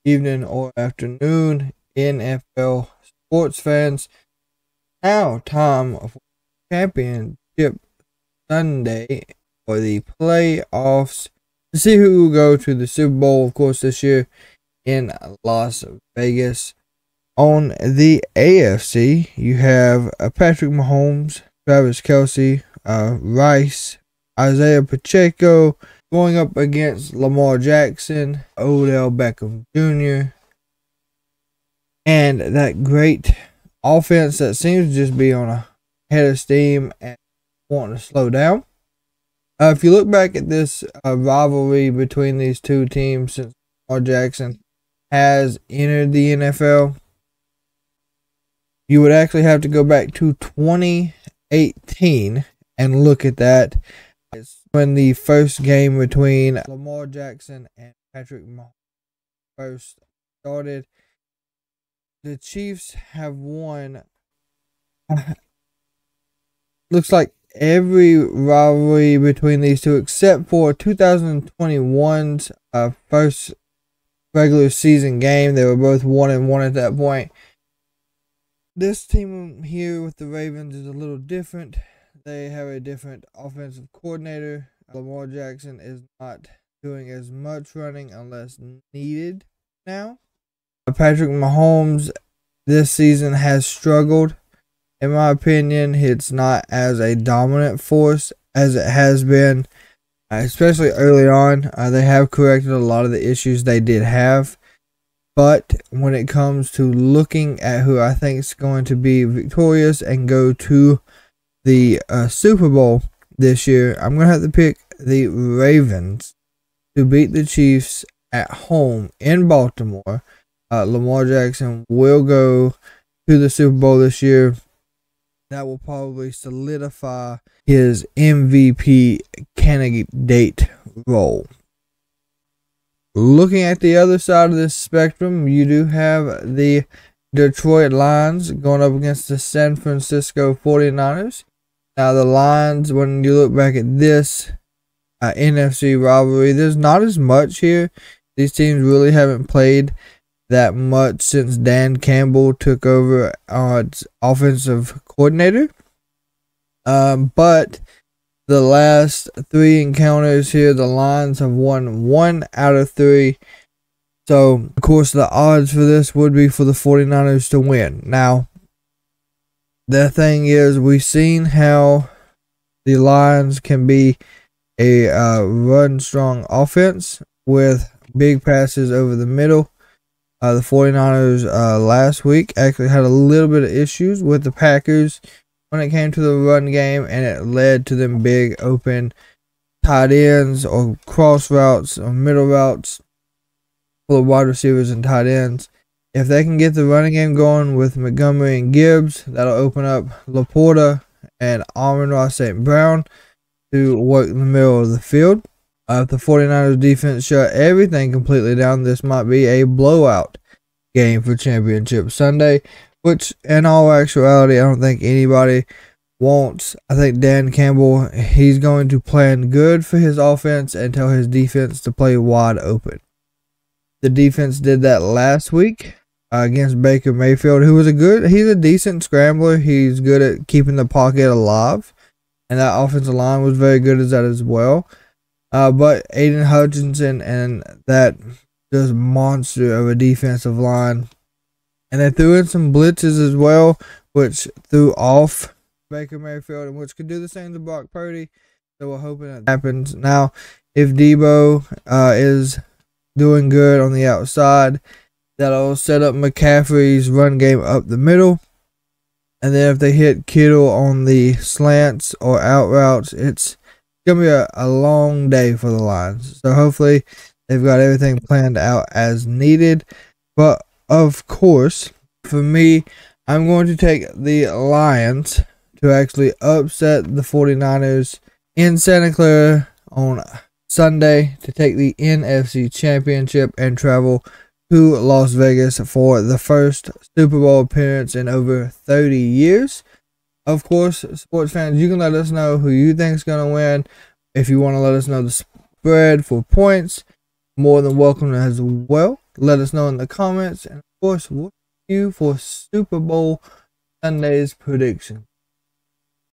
evening or afternoon, NFL sports fans. Now, time for Championship Sunday for the playoffs to see who will go to the Super Bowl, of course, this year in Las Vegas. On the AFC, you have Patrick Mahomes, Travis Kelce, Rice, Isaiah Pacheco going up against Lamar Jackson, Odell Beckham Jr., and that great offense that seems to just be on a head of steam and wanting to slow down. If you look back at this rivalry between these two teams since Lamar Jackson has entered the NFL, you would actually have to go back to 2018 and look at that. It's when the first game between Lamar Jackson and Patrick Mahomes first started. The Chiefs have won, looks like every rivalry between these two except for 2021's first regular season game. They were both 1-1 at that point. This team here with the Ravens is a little different. They have a different offensive coordinator. Lamar Jackson is not doing as much running unless needed now. Patrick Mahomes this season has struggled. In my opinion, it's not as a dominant force as it has been, especially early on. They have corrected a lot of the issues they did have. But when it comes to looking at who I think is going to be victorious and go to the Super Bowl this year, I'm going to have to pick the Ravens to beat the Chiefs at home in Baltimore. Lamar Jackson will go to the Super Bowl this year. That will probably solidify his MVP candidate role. Looking at the other side of this spectrum, you do have the Detroit Lions going up against the San Francisco 49ers. Now, the Lions, when you look back at this NFC rivalry, there's not as much here. These teams really haven't played that much since Dan Campbell took over as offensive coordinator. But the last three encounters here, the Lions have won 1 out of 3. So, of course, the odds for this would be for the 49ers to win. Now, the thing is, we've seen how the Lions can be a run-strong offense with big passes over the middle. The 49ers last week actually had a little bit of issues with the Packers when it came to the run game, and it led to them big open tight ends or cross routes or middle routes for the wide receivers and tight ends. If they can get the running game going with Montgomery and Gibbs, that'll open up Laporta and Amon-Ra St. Brown to work in the middle of the field. If the 49ers defense shut everything completely down, this might be a blowout game for Championship Sunday, which in all actuality, I don't think anybody wants. I think Dan Campbell, he's going to plan good for his offense and tell his defense to play wide open. The defense did that last week against Baker Mayfield, who was he's a decent scrambler. He's good at keeping the pocket alive, and that offensive line was very good at that as well. But Aiden Hutchinson and that just monster of a defensive line, and they threw in some blitzes as well, which threw off Baker Mayfield, and which could do the same to Brock Purdy. So we're hoping that happens. Now, if Debo is doing good on the outside, that'll set up McCaffrey's run game up the middle. And then if they hit Kittle on the slants or out routes, it's going to be a long day for the Lions. So hopefully they've got everything planned out as needed. But of course, for me, I'm going to take the Lions to actually upset the 49ers in Santa Clara on Sunday to take the NFC Championship and travel to Las Vegas for the first Super Bowl appearance in over 30 years. Of course, sports fans, you can let us know who you think is going to win. If you want to let us know the spread for points, more than welcome as well. let us know in the comments. And of course, we'll see you for Super Bowl Sunday's prediction.